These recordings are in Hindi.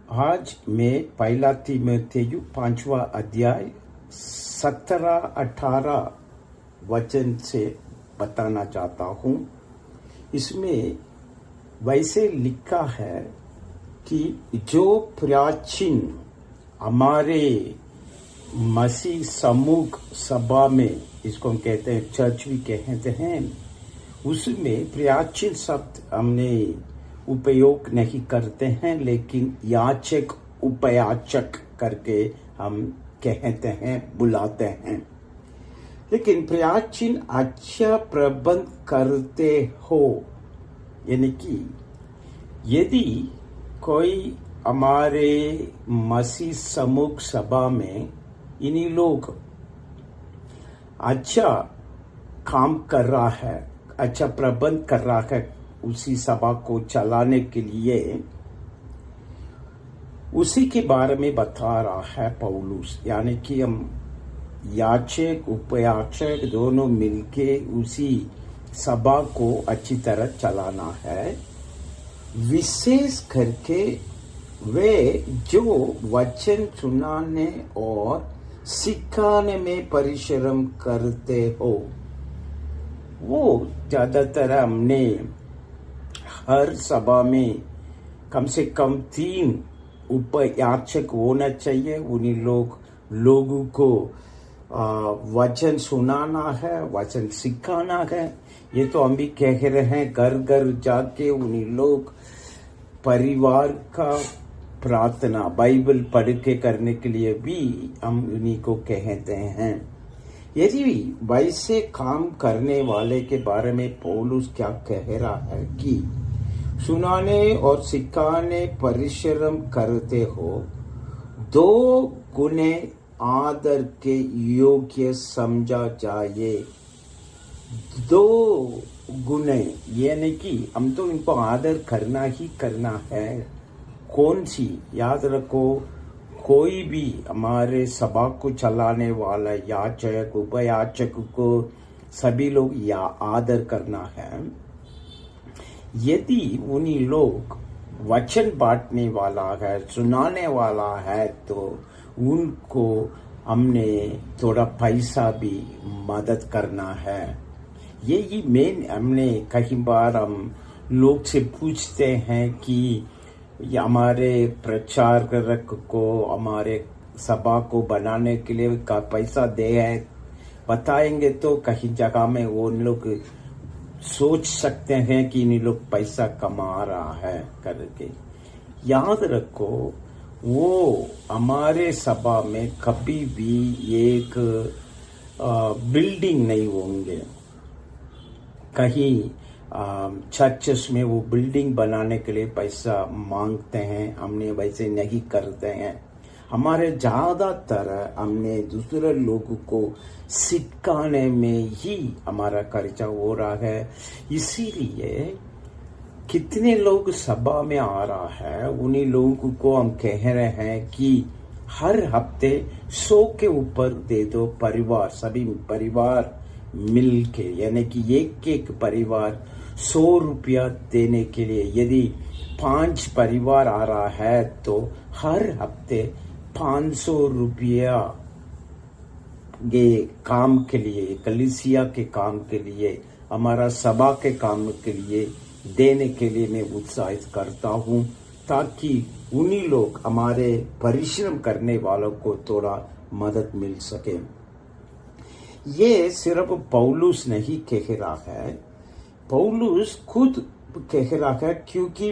आज मैं पहला तीमुथियुस 5वां अध्याय 17-18 वचन से बताना चाहता हूँ। इसमें वैसे लिखा है कि जो प्राचीन हमारे मसीह समूह सभा में, इसको हम कहते हैं चर्च भी कहते हैं, उसमें प्राचीन शब्द हमने उपयोग नहीं करते हैं, लेकिन याचक उपयाचक करके हम कहते हैं, बुलाते हैं। लेकिन प्राचीन अच्छा प्रबंध करते हो, यानी कि यदि कोई हमारे मसीह समूह सभा में इन्हीं लोग अच्छा काम कर रहा है, अच्छा प्रबंध कर रहा है उसी सभा को चलाने के लिए, उसी के बारे में बता रहा है पौलुस। यानी कि हम याचक उपयाचक दोनों मिलके उसी सभा को अच्छी तरह चलाना है। विशेष करके वे जो वचन सुनाने और सिखाने में परिश्रम करते हो, वो ज्यादातर हमने हर सभा में कम से कम 3 उपयाचक होना चाहिए। उन्हीं लोगों को वचन सुनाना है, वचन सिखाना है। ये तो हम भी कह रहे हैं, घर घर जाके उन्हीं लोग परिवार का प्रार्थना बाइबल पढ़ के करने के लिए भी हम उन्हीं को कहते हैं। यदि वैसे काम करने वाले के बारे में पौलुस क्या कह रहा है कि सुनाने और सिखाने परिश्रम करते हो, 2 गुने आदर के योग्य समझा जाए। 2 गुने यानी कि हम तो इनको आदर करना ही करना है। कौन सी? याद रखो, कोई भी हमारे सभा को चलाने वाला याचक उपयाचक को सभी लोग या आदर करना है। यदि उन्हीं लोग वचन बांटने वाला है, सुनाने वाला है, तो उनको हमने थोड़ा पैसा भी मदद करना है। यही मेन हमने कई बार हम लोग से पूछते हैं कि हमारे प्रचारक को हमारे सभा को बनाने के लिए का पैसा दे है, बताएंगे तो कहीं जगह में वो लोग सोच सकते हैं कि इन लोग पैसा कमा रहा है करके। याद रखो, वो हमारे सभा में कभी भी एक बिल्डिंग नहीं होंगे। कहीं चर्चेस में वो बिल्डिंग बनाने के लिए पैसा मांगते हैं, हमने वैसे नहीं करते हैं। हमारे ज्यादातर हमने दूसरे लोगों को सिखाने में ही हमारा खर्चा हो रहा है। इसीलिए कितने लोग सभा में आ रहा है, उन्हीं लोगों को हम कह रहे हैं कि हर हफ्ते 100 के ऊपर दे दो। परिवार, सभी परिवार मिलके, यानी कि एक परिवार 100 रुपया देने के लिए, यदि 5 परिवार आ रहा है तो हर हफ्ते 500 रुपया ये काम के लिए, कलीसिया के काम के लिए, हमारा सभा के काम के लिए देने के लिए मैं उत्साहित करता हूँ, ताकि उन्हीं लोग हमारे परिश्रम करने वालों को थोड़ा मदद मिल सके। ये सिर्फ पौलुस नहीं कह रहा है, पौलुस खुद कह रहा है, क्योंकि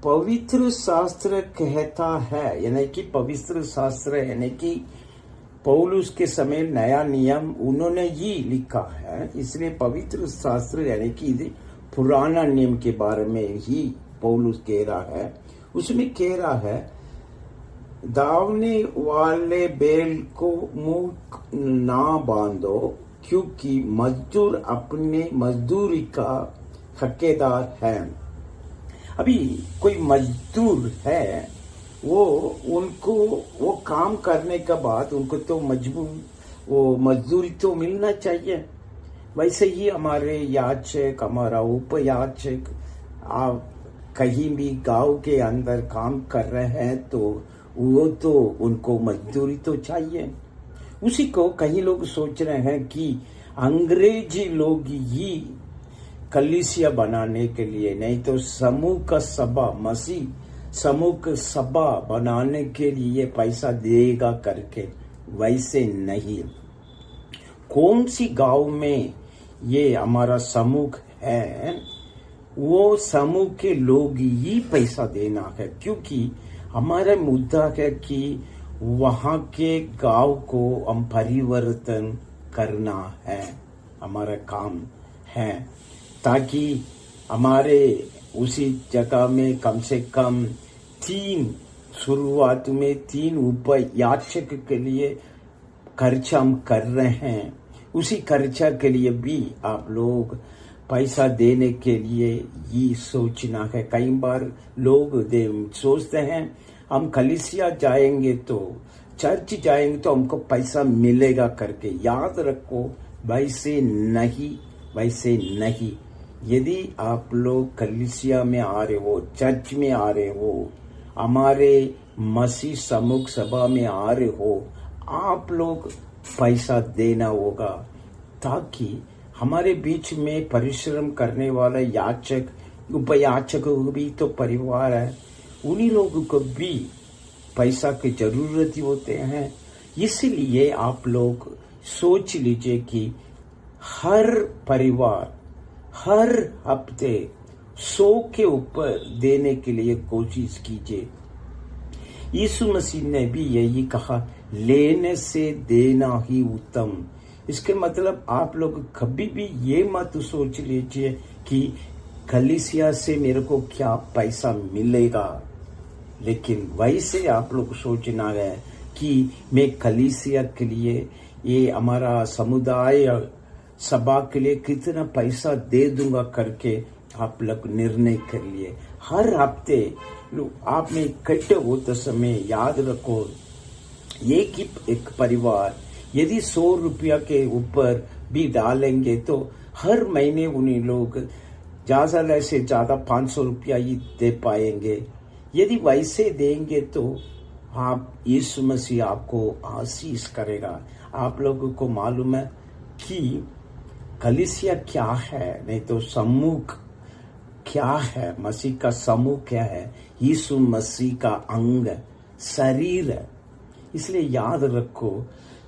पवित्र शास्त्र कहता है, यानी कि पवित्र शास्त्र यानी कि पौलुस के समय नया नियम उन्होंने ही लिखा है, इसलिए पवित्र शास्त्र यानी कि पुराना नियम के बारे में ही पौलुस कह रहा है। उसमें कह रहा है, दावने वाले बैल को मुंह ना बांधो, क्योंकि मजदूर अपने मजदूरी का हकदार है। अभी कोई मजदूर है, वो काम करने के बाद उनको तो वो मजदूरी तो मिलना चाहिए। वैसे ही हमारे याचक, हमारा उपयाचक कहीं भी गांव के अंदर काम कर रहे हैं तो वो तो उनको मजदूरी तो चाहिए। उसी को कई लोग सोच रहे हैं कि अंग्रेजी लोग ही कलीसिया बनाने के लिए, नहीं तो समूह का सभा, मसीह समूह का सभा बनाने के लिए पैसा देगा करके, वैसे नहीं। कौन सी गांव में ये हमारा समूह है, वो समूह के लोग ही पैसा देना है, क्योंकि हमारा मुद्दा है कि वहाँ के गांव को हम परिवर्तन करना है, हमारा काम है, ताकि हमारे उसी जगह में कम से कम शुरुआत में 3 उपयाचक के लिए खर्चा हम कर रहे हैं। उसी खर्चा के लिए भी आप लोग पैसा देने के लिए ये सोचना है। कई बार लोग सोचते हैं हम कलीसिया जाएंगे तो, चर्च जाएंगे तो हमको पैसा मिलेगा करके। याद रखो, वैसे नहीं। यदि आप लोग कलीसिया में आ रहे हो, चर्च में आ रहे हो, हमारे मसीह समूह सभा में आ रहे हो, आप लोग पैसा देना होगा, ताकि हमारे बीच में परिश्रम करने वाला याचक, उपयाचक भी तो परिवार है, उन्हीं लोगों को भी पैसा की जरूरत ही होते हैं। इसलिए आप लोग सोच लीजिए कि हर परिवार हर हफ्ते 100 के ऊपर देने के लिए कोशिश कीजिए। यीशु मसीह ने भी यही कहा, लेने से देना ही उत्तम। इसके मतलब आप लोग कभी भी ये मत सोच लीजिए कि कलीसिया से मेरे को क्या पैसा मिलेगा, लेकिन वैसे आप लोग सोचना है कि मैं कलीसिया के लिए, ये हमारा समुदाय सभा के लिए कितना पैसा दे दूंगा करके आप लोग निर्णय कर लिए। हर हफ्ते आप में इकट्ठे होते समय याद रखो, एक परिवार यदि 100 रुपया के ऊपर भी डालेंगे तो हर महीने उन्हीं लोग ज्यादा से ज्यादा 500 रुपया ही दे पाएंगे। यदि वैसे देंगे तो आप, यीशु मसीह आपको आशीष करेगा। आप लोगों को मालूम है कि कलीसिया क्या है, नहीं तो समूह क्या है, मसीह का समूह क्या है, यीशु मसीह का अंग शरीर है। इसलिए याद रखो,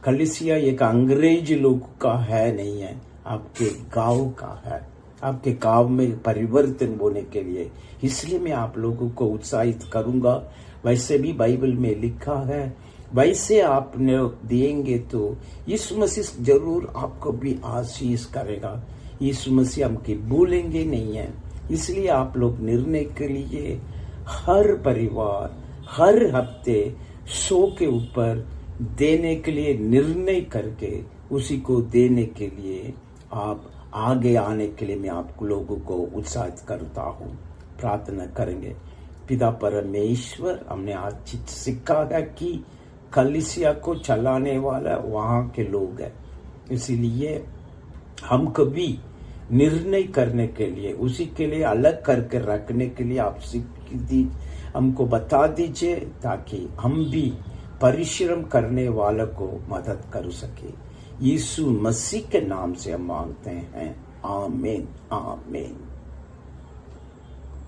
कलीसिया एक अंग्रेज लोग का है नहीं है, आपके गांव का है, आपके गांव में परिवर्तन होने के लिए। इसलिए मैं आप लोगों को उत्साहित करूंगा। वैसे भी बाइबल में लिखा है, वैसे आपने देंगे तो यीशु मसीह जरूर आपको भी आशीष करेगा। यीशु मसीह हमके भूलेंगे नहीं है। इसलिए आप लोग निर्णय के लिए हर परिवार हर हफ्ते 100 के ऊपर देने के लिए निर्णय करके उसी को देने के लिए आप आगे आने के लिए मैं आप लोगों को उत्साहित करता हूँ। प्रार्थना करेंगे। पिता परमेश्वर, हमने आज सीखा है कि कलीसिया को चलाने वाला वहाँ के लोग हैं, इसीलिए हम कभी निर्णय करने के लिए, उसी के लिए अलग करके रखने के लिए आप हमको बता दीजिए, ताकि हम भी परिश्रम करने वालों को मदद कर सके। यीशु मसीह के नाम से हम मांगते हैं, आमीन आमीन।